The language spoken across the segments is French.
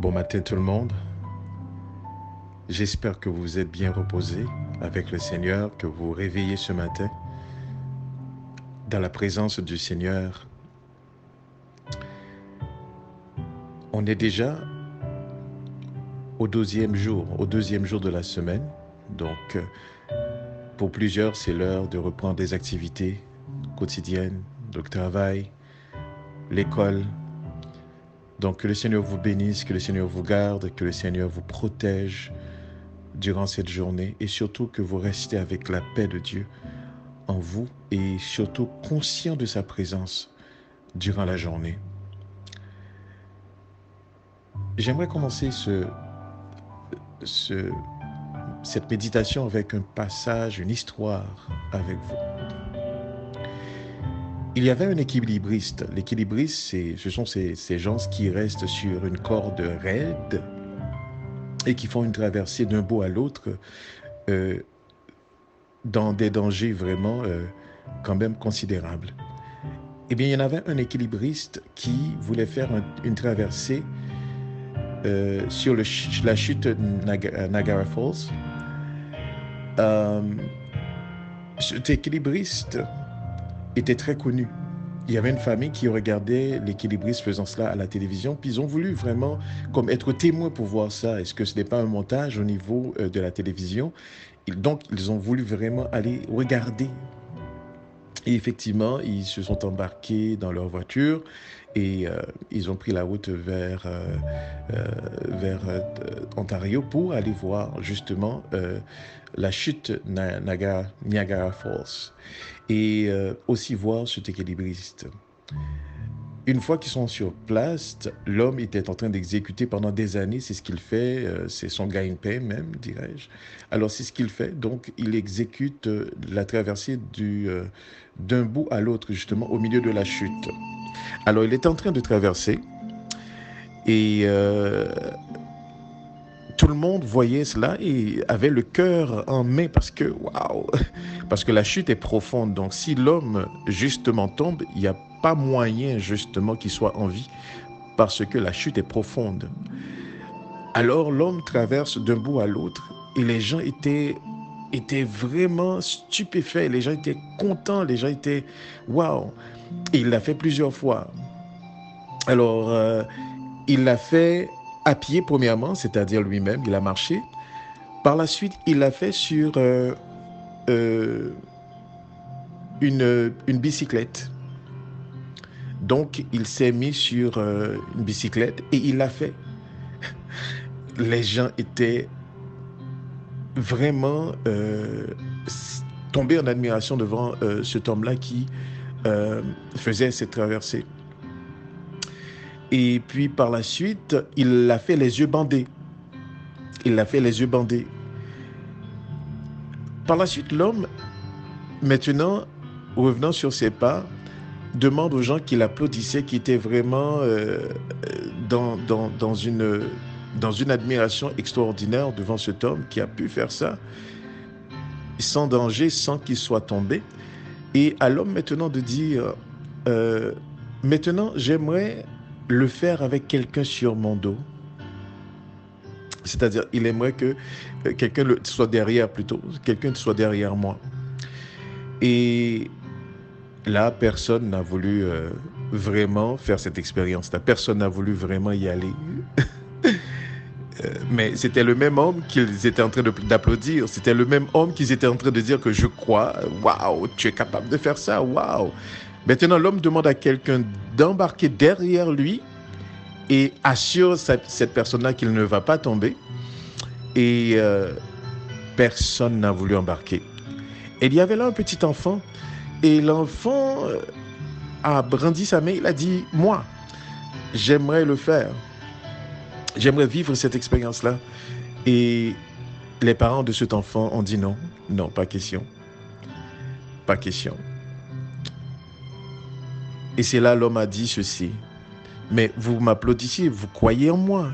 Bon matin tout le monde. J'espère que vous êtes bien reposés avec le Seigneur, que vous vous réveillez ce matin dans la présence du Seigneur. On est déjà au deuxième jour de la semaine. Donc, pour plusieurs, c'est l'heure de reprendre des activités quotidiennes, le travail, l'école. Donc, que le Seigneur vous bénisse, que le Seigneur vous garde, que le Seigneur vous protège durant cette journée et surtout que vous restez avec la paix de Dieu en vous et surtout conscient de sa présence durant la journée. J'aimerais commencer cette méditation avec un passage, une histoire avec vous. Il y avait un équilibriste. L'équilibriste, ce sont ces gens qui restent sur une corde raide et qui font une traversée d'un bout à l'autre dans des dangers vraiment quand même considérables. Eh bien, il y en avait un équilibriste qui voulait faire une traversée sur la chute Niagara Falls. Cet équilibriste était très connu. Il y avait une famille qui regardait l'équilibriste faisant cela à la télévision, puis ils ont voulu vraiment comme être témoins pour voir ça. Est-ce que ce n'est pas un montage au niveau de la télévision? Donc, ils ont voulu vraiment aller regarder. Et effectivement, ils se sont embarqués dans leur voiture et ils ont pris la route vers Ontario pour aller voir justement la chute Niagara Falls et aussi voir cet équilibriste. Une fois qu'ils sont sur place, l'homme était en train d'exécuter pendant des années, c'est ce qu'il fait, c'est son gagne-pain même, dirais-je. Alors c'est ce qu'il fait, donc il exécute la traversée d'un bout à l'autre, justement, au milieu de la chute. Alors il est en train de traverser et tout le monde voyait cela et avait le cœur en main parce que, waouh, parce que la chute est profonde. Donc si l'homme justement tombe, il n'y a pas moyen justement qu'il soit en vie parce que la chute est profonde. Alors l'homme traverse d'un bout à l'autre et les gens étaient vraiment stupéfaits, les gens étaient contents, les gens étaient waouh. Et il l'a fait plusieurs fois. Alors il l'a fait à pied premièrement, c'est-à-dire lui-même, il a marché. Par la suite, il l'a fait sur une bicyclette. Donc, il s'est mis sur une bicyclette et il l'a fait. Les gens étaient vraiment tombés en admiration devant cet homme-là qui faisait cette traversée. Et puis, par la suite, il l'a fait les yeux bandés. Il l'a fait les yeux bandés. Par la suite, l'homme, maintenant, revenant sur ses pas, demande aux gens qui l'applaudissaient, qui étaient vraiment dans une admiration extraordinaire devant cet homme qui a pu faire ça, sans danger, sans qu'il soit tombé. Et à l'homme maintenant de dire, maintenant j'aimerais le faire avec quelqu'un sur mon dos. C'est-à-dire, il aimerait que quelqu'un soit derrière plutôt, quelqu'un soit derrière moi. Et là, personne n'a voulu vraiment faire cette expérience-là. Personne n'a voulu vraiment y aller. Mais c'était le même homme qu'ils étaient en train d'applaudir. C'était le même homme qu'ils étaient en train de dire que je crois, waouh, tu es capable de faire ça, waouh. Maintenant, l'homme demande à quelqu'un d'embarquer derrière lui et assure cette personne-là qu'il ne va pas tomber. Et personne n'a voulu embarquer. Et il y avait là un petit enfant. Et l'enfant a brandi sa main, il a dit, moi, j'aimerais le faire. J'aimerais vivre cette expérience-là. Et les parents de cet enfant ont dit non, non, pas question. Pas question. Et c'est là l'homme a dit ceci. Mais vous m'applaudissiez, vous croyez en moi.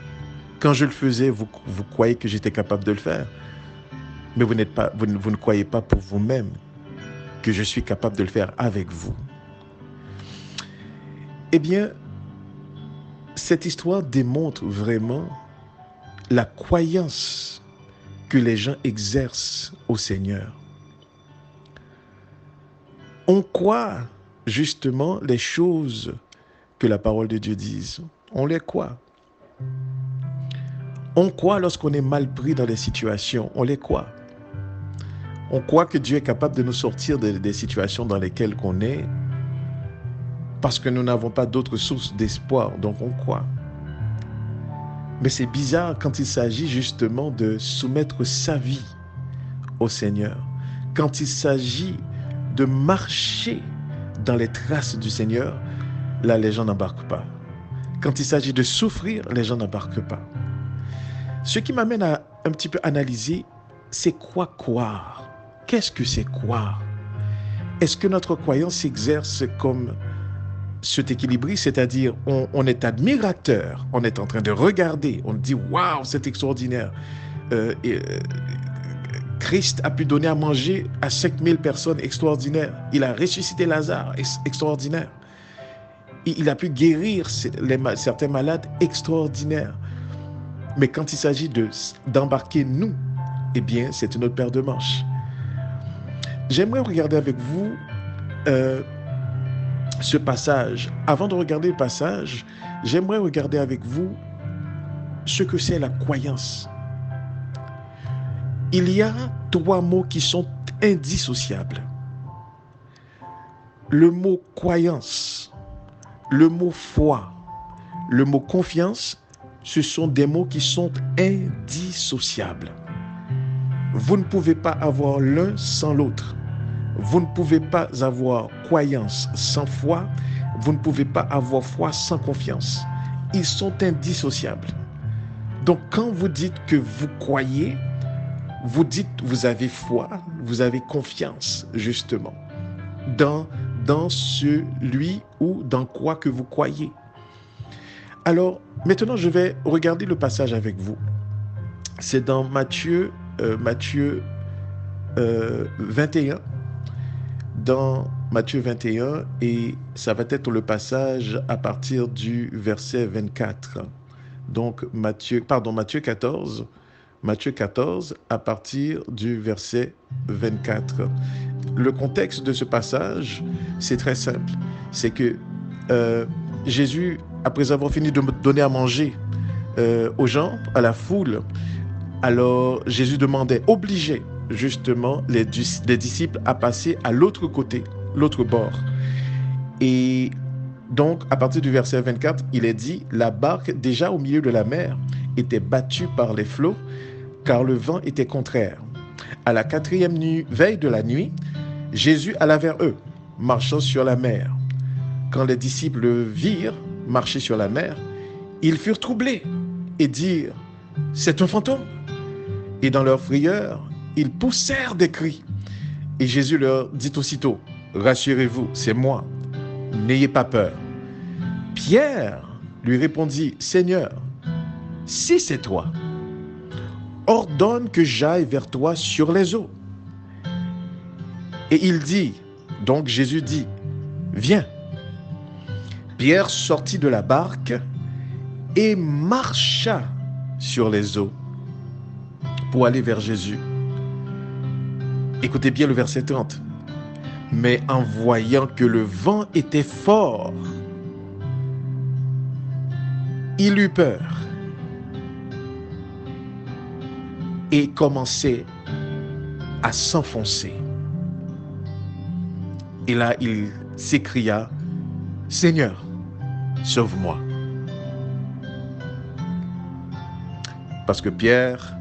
Quand je le faisais, vous croyez que j'étais capable de le faire. Mais vous ne croyez pas pour vous-même que je suis capable de le faire avec vous. Eh bien, cette histoire démontre vraiment la croyance que les gens exercent au Seigneur. On croit justement les choses que la parole de Dieu dit. On les croit. On croit lorsqu'on est mal pris dans les situations. On les croit. On croit que Dieu est capable de nous sortir des situations dans lesquelles on est parce que nous n'avons pas d'autres sources d'espoir. Donc on croit. Mais c'est bizarre quand il s'agit justement de soumettre sa vie au Seigneur. Quand il s'agit de marcher dans les traces du Seigneur, là, les gens n'embarquent pas. Quand il s'agit de souffrir, les gens n'embarquent pas. Ce qui m'amène à un petit peu analyser, c'est quoi croire? Qu'est-ce que c'est croire? Est-ce que notre croyance s'exerce comme cet équilibriste, c'est-à-dire on est admirateur, on est en train de regarder, on dit « Waouh, c'est extraordinaire ». Christ a pu donner à manger à 5000 personnes, extraordinaire. Il a ressuscité Lazare, extraordinaire. Il a pu guérir certains malades, extraordinaire. Mais quand il s'agit d'embarquer nous, eh bien, c'est une autre paire de manches. J'aimerais regarder avec vous ce passage. Avant de regarder le passage, j'aimerais regarder avec vous ce que c'est la croyance. Il y a 3 mots qui sont indissociables. Le mot croyance, le mot foi, le mot confiance, ce sont des mots qui sont indissociables. Vous ne pouvez pas avoir l'un sans l'autre. Vous ne pouvez pas avoir croyance sans foi. Vous ne pouvez pas avoir foi sans confiance. Ils sont indissociables. Donc, quand vous dites que vous croyez, vous dites vous avez foi, vous avez confiance, justement, dans celui ou dans quoi que vous croyez. Alors, maintenant, je vais regarder le passage avec vous. C'est dans Matthieu 21. Dans Matthieu 21, et ça va être le passage à partir du verset 24. Donc, Matthieu 14. Matthieu 14, à partir du verset 24. Le contexte de ce passage, c'est très simple. C'est que Jésus, après avoir fini de donner à manger aux gens, à la foule, alors Jésus obligeait justement les disciples à passer à l'autre côté, l'autre bord. Et donc, à partir du verset 24, il est dit, la barque déjà au milieu de la mer était battue par les flots, car le vent était contraire. À la 4e veille de la nuit, Jésus alla vers eux, marchant sur la mer. Quand les disciples le virent marcher sur la mer, ils furent troublés et dirent « C'est un fantôme !» Et dans leur frayeur, ils poussèrent des cris. Et Jésus leur dit aussitôt « Rassurez-vous, c'est moi, n'ayez pas peur. » Pierre lui répondit « Seigneur, si c'est toi, ordonne que j'aille vers toi sur les eaux. » Et il dit, donc Jésus dit, viens. Pierre sortit de la barque et marcha sur les eaux pour aller vers Jésus. Écoutez bien le verset 30. Mais en voyant que le vent était fort, il eut peur et commençait à s'enfoncer. Et là, il s'écria, « Seigneur, sauve-moi. » Parce que Pierre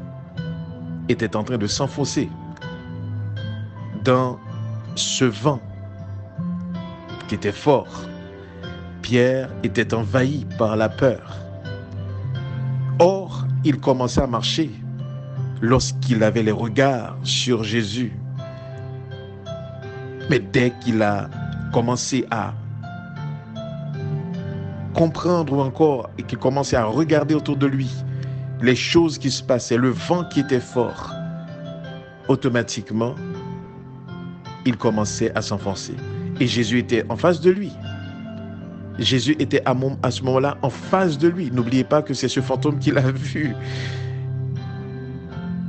était en train de s'enfoncer dans ce vent qui était fort. Pierre était envahi par la peur. Or, il commençait à marcher lorsqu'il avait les regards sur Jésus. Mais dès qu'il a commencé à comprendre encore et qu'il commençait à regarder autour de lui les choses qui se passaient, le vent qui était fort, automatiquement, il commençait à s'enfoncer. Et Jésus était en face de lui. Jésus était à ce moment-là en face de lui. N'oubliez pas que c'est ce fantôme qu'il a vu.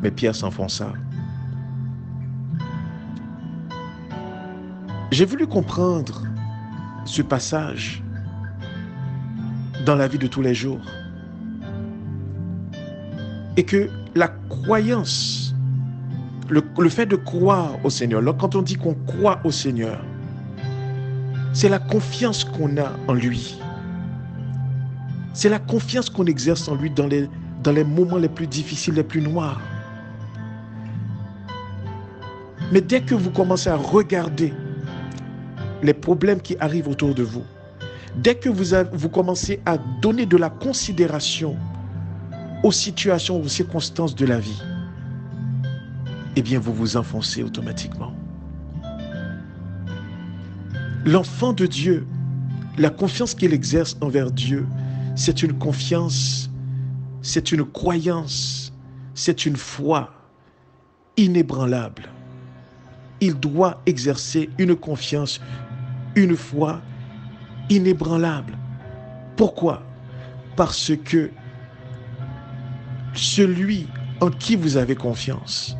Mais Pierre s'enfonça. J'ai voulu comprendre ce passage dans la vie de tous les jours. Et que la croyance, le fait de croire au Seigneur, quand on dit qu'on croit au Seigneur, c'est la confiance qu'on a en lui. C'est la confiance qu'on exerce en lui dans les moments les plus difficiles, les plus noirs. Mais dès que vous commencez à regarder les problèmes qui arrivent autour de vous, dès que vous commencez à donner de la considération aux situations, aux circonstances de la vie, eh bien vous vous enfoncez automatiquement. L'enfant de Dieu, la confiance qu'il exerce envers Dieu, c'est une confiance, c'est une croyance, c'est une foi inébranlable. Il doit exercer une confiance, une foi inébranlable. Pourquoi? Parce que celui en qui vous avez confiance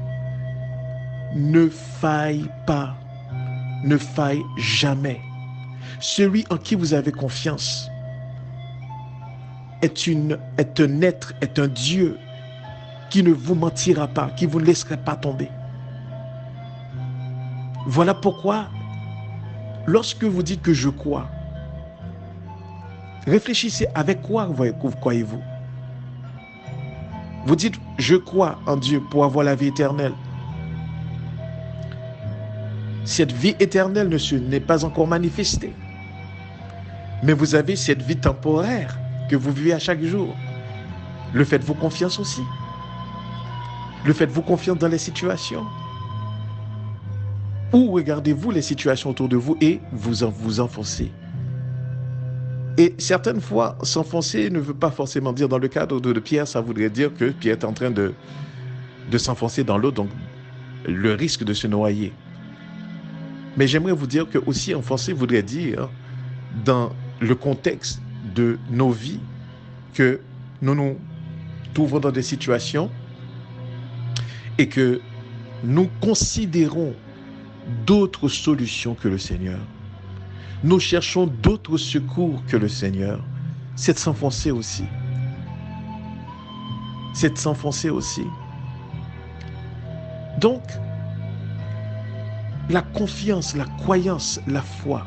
ne faille pas, ne faille jamais. Celui en qui vous avez confiance est un être, est un Dieu qui ne vous mentira pas, qui vous ne laisserait pas tomber. Voilà pourquoi, lorsque vous dites que je crois, réfléchissez avec quoi vous croyez-vous. Vous dites, je crois en Dieu pour avoir la vie éternelle. Cette vie éternelle n'est pas encore manifestée. Mais vous avez cette vie temporaire que vous vivez à chaque jour. Le faites-vous confiance aussi? Le faites-vous confiance dans les situations? Ou regardez-vous les situations autour de vous et vous enfoncez? Et certaines fois, s'enfoncer ne veut pas forcément dire, dans le cadre de Pierre, ça voudrait dire que Pierre est en train de s'enfoncer dans l'eau, donc le risque de se noyer. Mais j'aimerais vous dire que aussi enfoncer voudrait dire, dans le contexte de nos vies, que nous nous trouvons dans des situations et que nous considérons d'autres solutions que le Seigneur. Nous cherchons d'autres secours que le Seigneur. C'est de s'enfoncer aussi. C'est de s'enfoncer aussi. Donc, la confiance, la croyance, la foi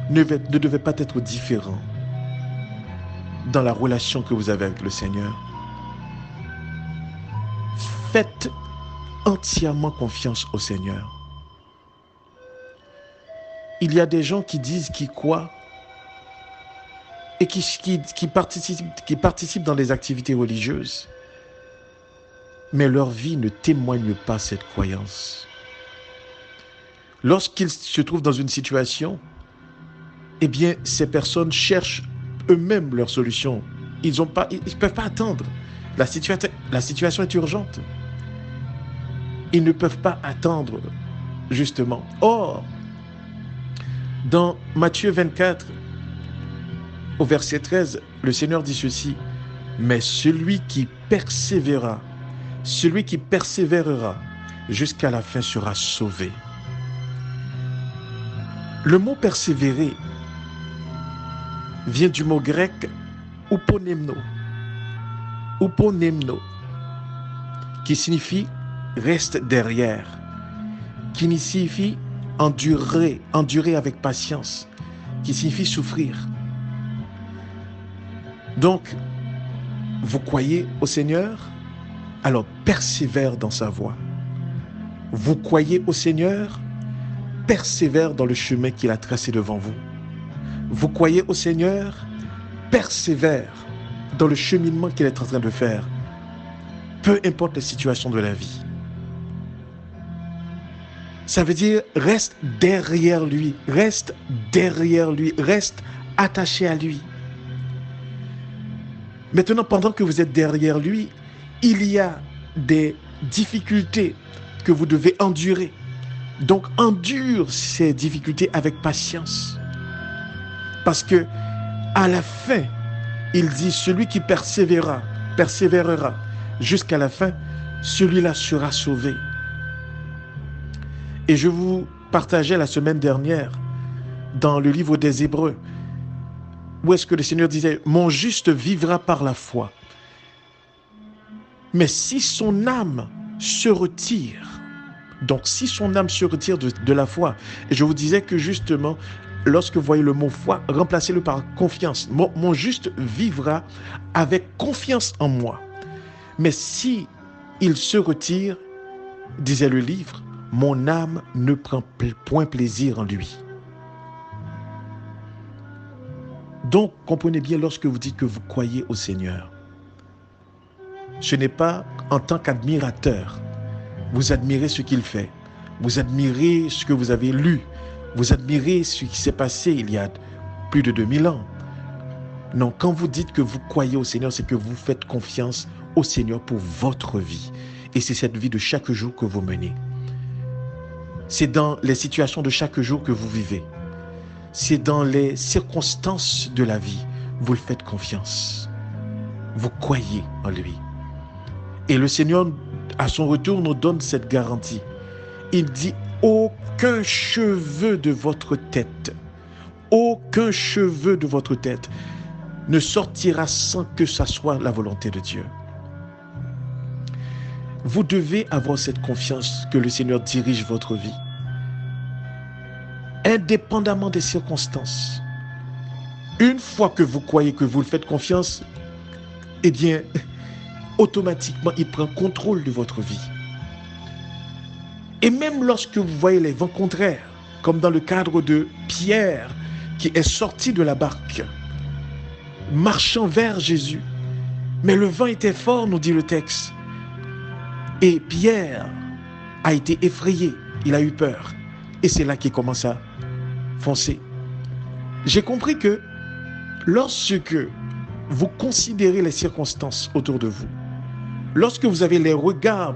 ne devait pas être différent dans la relation que vous avez avec le Seigneur. Faites entièrement confiance au Seigneur. Il y a des gens qui disent qu'ils croient et qui participent dans les activités religieuses, mais leur vie ne témoigne pas cette croyance. Lorsqu'ils se trouvent dans une situation, eh bien, ces personnes cherchent eux-mêmes leur solution. Ils ne peuvent pas attendre. La situation est urgente. Ils ne peuvent pas attendre, justement. Or, dans Matthieu 24, au verset 13, le Seigneur dit ceci: « Mais celui qui persévérera jusqu'à la fin sera sauvé. » Le mot persévérer vient du mot grec uponemno, qui signifie reste derrière, qui signifie endurer avec patience, qui signifie souffrir. Donc, vous croyez au Seigneur, alors persévère dans sa voie. Vous croyez au Seigneur, persévère dans le chemin qu'il a tracé devant vous. Vous croyez au Seigneur, persévère dans le cheminement qu'il est en train de faire, peu importe les situations de la vie. Ça veut dire reste derrière lui, reste attaché à lui. Maintenant, pendant que vous êtes derrière lui, il y a des difficultés que vous devez endurer. Donc, endure ces difficultés avec patience. Parce que à la fin, il dit, celui qui persévérera jusqu'à la fin, celui-là sera sauvé. Et je vous partageais la semaine dernière dans le livre des Hébreux, où est-ce que le Seigneur disait, mon juste vivra par la foi. Mais si son âme se retire, donc si son âme se retire de la foi, et je vous disais que justement, lorsque vous voyez le mot foi, remplacez-le par confiance. Mon juste vivra avec confiance en moi. Mais si il se retire, disait le livre, mon âme ne prend point plaisir en lui. Donc, comprenez bien, lorsque vous dites que vous croyez au Seigneur, ce n'est pas en tant qu'admirateur. Vous admirez ce qu'il fait. Vous admirez ce que vous avez lu. Vous admirez ce qui s'est passé il y a plus de 2000 ans. Non, quand vous dites que vous croyez au Seigneur, c'est que vous faites confiance au Seigneur pour votre vie. Et c'est cette vie de chaque jour que vous menez. C'est dans les situations de chaque jour que vous vivez. C'est dans les circonstances de la vie. Vous le faites confiance. Vous croyez en lui. Et le Seigneur, à son retour, nous donne cette garantie. Il dit, aucun cheveu de votre tête ne sortira sans que ça soit la volonté de Dieu. Vous devez avoir cette confiance que le Seigneur dirige votre vie. Indépendamment des circonstances. Une fois que vous croyez que vous le faites confiance, eh bien, automatiquement, il prend contrôle de votre vie. Et même lorsque vous voyez les vents contraires, comme dans le cadre de Pierre, qui est sorti de la barque, marchant vers Jésus. Mais le vent était fort, nous dit le texte. Et Pierre a été effrayé, il a eu peur. Et c'est là qu'il commence à foncer. J'ai compris que lorsque vous considérez les circonstances autour de vous, lorsque vous avez les regards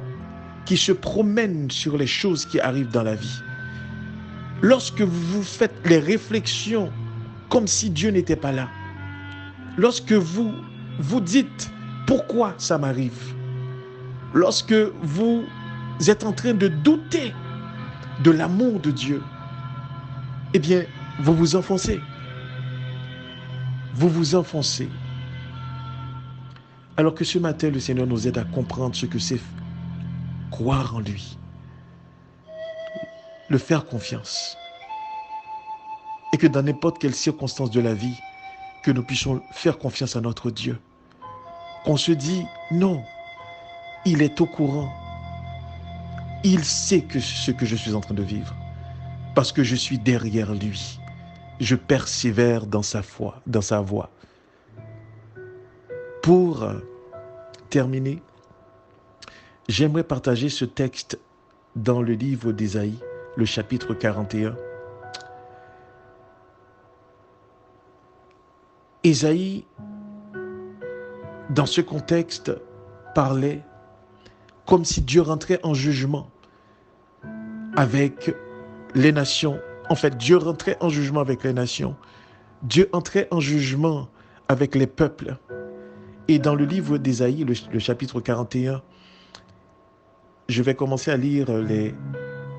qui se promènent sur les choses qui arrivent dans la vie, lorsque vous faites les réflexions comme si Dieu n'était pas là, lorsque vous vous dites pourquoi ça m'arrive, lorsque vous êtes en train de douter de l'amour de Dieu, eh bien, vous vous enfoncez. Vous vous enfoncez. Alors que ce matin, le Seigneur nous aide à comprendre ce que c'est croire en lui, le faire confiance. Et que dans n'importe quelle circonstance de la vie, que nous puissions faire confiance à notre Dieu. Qu'on se dit, non, il est au courant. Il sait que ce que je suis en train de vivre. Parce que je suis derrière lui. Je persévère dans sa foi, dans sa voie. Pour terminer, j'aimerais partager ce texte dans le livre d'Ésaïe, le chapitre 41. Ésaïe, dans ce contexte, parlait comme si Dieu rentrait en jugement avec les nations. En fait, Dieu rentrait en jugement avec les nations. Dieu entrait en jugement avec les peuples. Et dans le livre d'Ésaïe, le chapitre 41, je vais commencer à lire les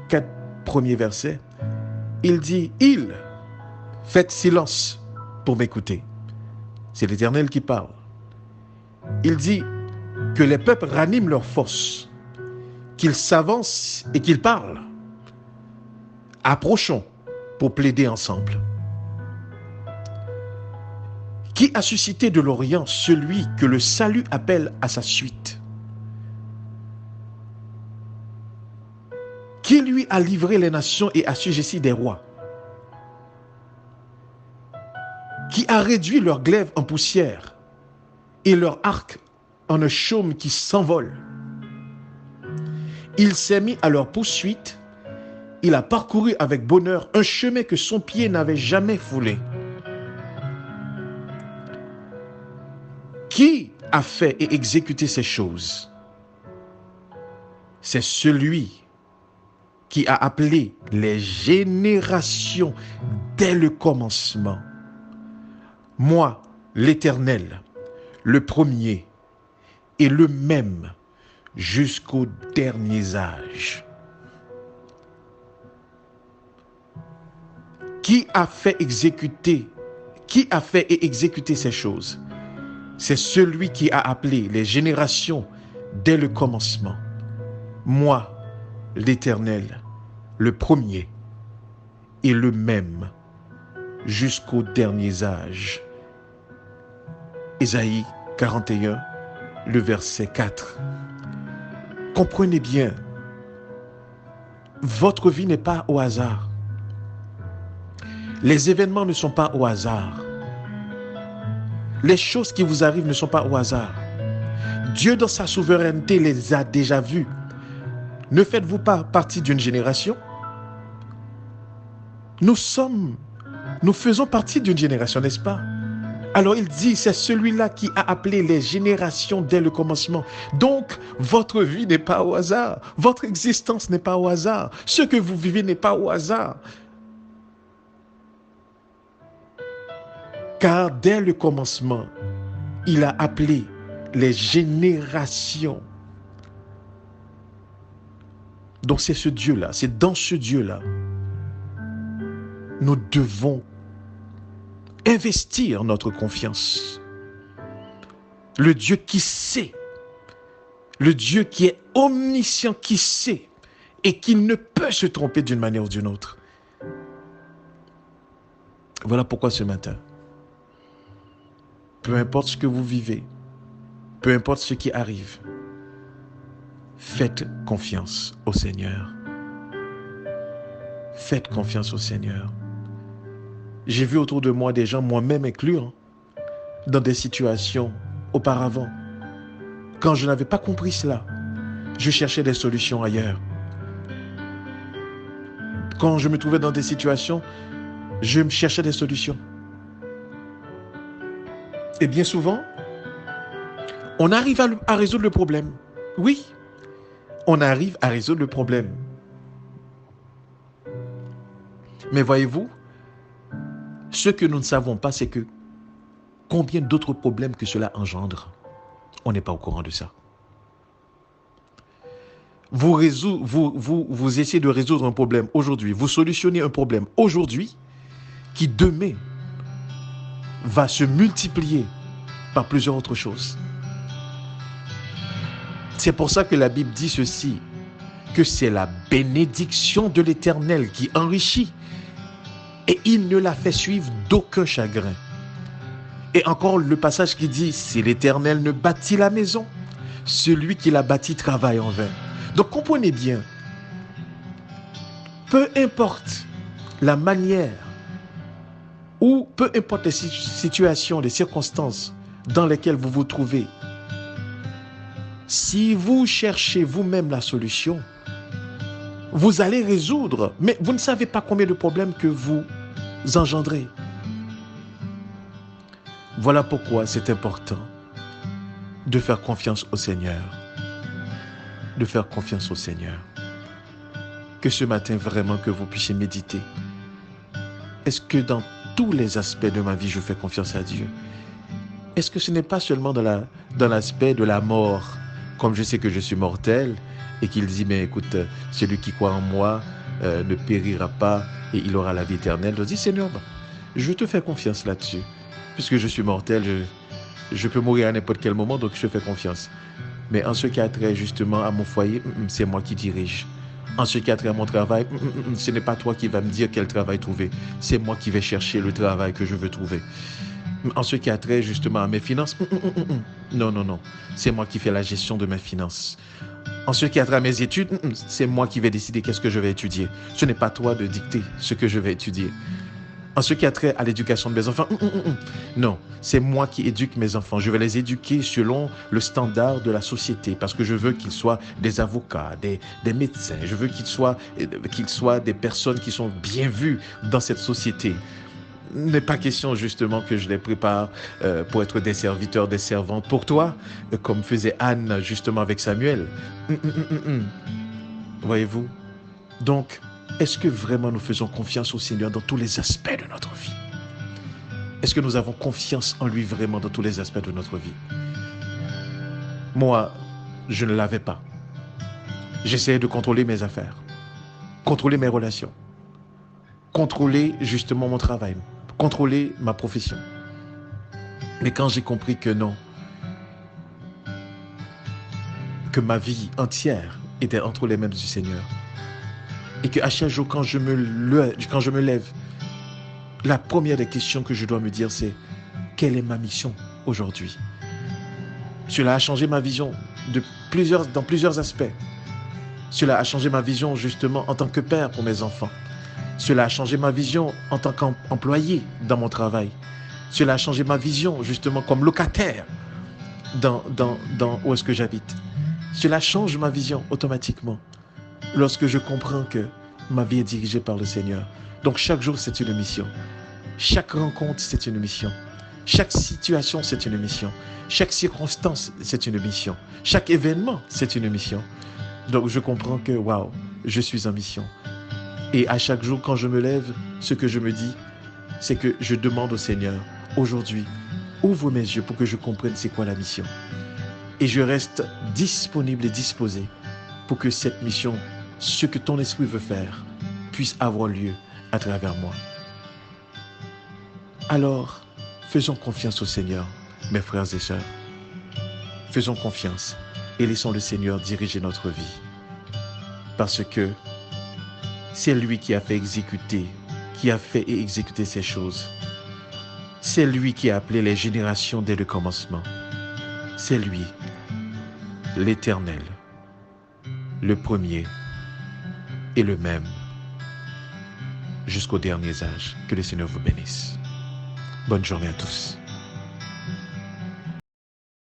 4 premiers versets. Il dit, faites silence pour m'écouter. C'est l'Éternel qui parle. Il dit que les peuples raniment leur force, qu'ils s'avancent et qu'ils parlent. Approchons pour plaider ensemble. Qui a suscité de l'Orient celui que le salut appelle à sa suite? Qui lui a livré les nations et assujetti des rois? Qui a réduit leur glaive en poussière et leur arc en un chaume qui s'envole? Il s'est mis à leur poursuite, il a parcouru avec bonheur un chemin que son pied n'avait jamais foulé. Qui a fait et exécuté ces choses? C'est celui qui a appelé les générations dès le commencement Moi, l'Éternel, le premier et le même jusqu'aux derniers âges. Qui a fait et exécuté ces choses? C'est celui qui a appelé les générations dès le commencement. Moi, l'Éternel, le premier et le même jusqu'aux derniers âges. Ésaïe 41, le verset 4. Comprenez bien, votre vie n'est pas au hasard. Les événements ne sont pas au hasard. Les choses qui vous arrivent ne sont pas au hasard. Dieu, dans sa souveraineté, les a déjà vues. Ne faites-vous pas partie d'une génération? Nous faisons partie d'une génération, n'est-ce pas? Alors il dit, c'est celui-là qui a appelé les générations dès le commencement. Donc, votre vie n'est pas au hasard. Votre existence n'est pas au hasard. Ce que vous vivez n'est pas au hasard. Car dès le commencement, il a appelé les générations. Donc c'est ce Dieu-là, c'est dans ce Dieu-là. Nous devons investir notre confiance. Le Dieu qui sait, le Dieu qui est omniscient, qui sait et qui ne peut se tromper d'une manière ou d'une autre. Voilà pourquoi ce matin, peu importe ce que vous vivez, peu importe ce qui arrive, faites confiance au Seigneur. Faites confiance au Seigneur. J'ai vu autour de moi des gens, moi-même inclus, dans des situations auparavant. Quand je n'avais pas compris cela, je cherchais des solutions ailleurs. Quand je me trouvais dans des situations, je me cherchais des solutions. Et bien souvent, on arrive à résoudre le problème. Oui, on arrive à résoudre le problème. Mais voyez-vous, ce que nous ne savons pas, c'est que combien d'autres problèmes que cela engendre, on n'est pas au courant de ça. Vous essayez de résoudre un problème aujourd'hui, vous solutionnez un problème aujourd'hui qui demain va se multiplier par plusieurs autres choses. C'est pour ça que la Bible dit ceci, que c'est la bénédiction de l'Éternel qui enrichit et il ne la fait suivre d'aucun chagrin. Et encore le passage qui dit, si l'Éternel ne bâtit la maison, celui qui la bâtit travaille en vain. Donc comprenez bien, peu importe la manière ou peu importe les situations, les circonstances dans lesquelles vous vous trouvez, si vous cherchez vous-même la solution, vous allez résoudre, mais vous ne savez pas combien de problèmes que vous engendrez. Voilà pourquoi c'est important de faire confiance au Seigneur. De faire confiance au Seigneur. Que ce matin, vraiment, que vous puissiez méditer. Est-ce que dans tous les aspects de ma vie, je fais confiance à Dieu? Est-ce que ce n'est pas seulement dans l'aspect de la mort, comme je sais que je suis mortel, et qu'il dit, mais écoute, celui qui croit en moi ne périra pas et il aura la vie éternelle. Je dis, Seigneur, je te fais confiance là-dessus. Puisque je suis mortel, je peux mourir à n'importe quel moment, donc je te fais confiance. Mais en ce qui a trait justement à mon foyer, c'est moi qui dirige. En ce qui a trait à mon travail, ce n'est pas toi qui vas me dire quel travail trouver. C'est moi qui vais chercher le travail que je veux trouver. En ce qui a trait justement à mes finances, non. C'est moi qui fais la gestion de mes finances. En ce qui a trait à mes études, c'est moi qui vais décider qu'est-ce que je vais étudier. Ce n'est pas toi de dicter ce que je vais étudier. En ce qui a trait à l'éducation de mes enfants, non, c'est moi qui éduque mes enfants. Je vais les éduquer selon le standard de la société parce que je veux qu'ils soient des avocats, des médecins. Je veux qu'ils soient des personnes qui sont bien vues dans cette société. Il n'est pas question justement que je les prépare pour être des serviteurs, des servantes pour toi, comme faisait Anne justement avec Samuel. Voyez-vous? Donc, est-ce que vraiment nous faisons confiance au Seigneur dans tous les aspects de notre vie? Est-ce que nous avons confiance en lui vraiment dans tous les aspects de notre vie? Moi, je ne l'avais pas. J'essayais de contrôler mes affaires, contrôler mes relations, contrôler justement mon travail, contrôler ma profession. Mais quand j'ai compris que non, que ma vie entière était entre les mains du Seigneur, et qu'à chaque jour quand je me lève, la première des questions que je dois me dire, c'est quelle est ma mission aujourd'hui? Cela a changé ma vision dans plusieurs aspects. Cela a changé ma vision justement en tant que père pour mes enfants. Cela a changé ma vision en tant qu'employé dans mon travail. Cela a changé ma vision justement comme locataire dans où est-ce que j'habite. Cela change ma vision automatiquement lorsque je comprends que ma vie est dirigée par le Seigneur. Donc chaque jour, c'est une mission. Chaque rencontre, c'est une mission. Chaque situation, c'est une mission. Chaque circonstance, c'est une mission. Chaque événement, c'est une mission. Donc je comprends que, waouh, je suis en mission. Et à chaque jour, quand je me lève, ce que je me dis, c'est que je demande au Seigneur, aujourd'hui, ouvre mes yeux pour que je comprenne c'est quoi la mission. Et je reste disponible et disposé pour que cette mission, ce que ton esprit veut faire, puisse avoir lieu à travers moi. Alors, faisons confiance au Seigneur, mes frères et sœurs. Faisons confiance et laissons le Seigneur diriger notre vie. Parce que c'est lui qui a fait et exécuter ces choses. C'est lui qui a appelé les générations dès le commencement. C'est lui, l'Éternel, le premier et le même, jusqu'aux derniers âges. Que le Seigneur vous bénisse. Bonne journée à tous.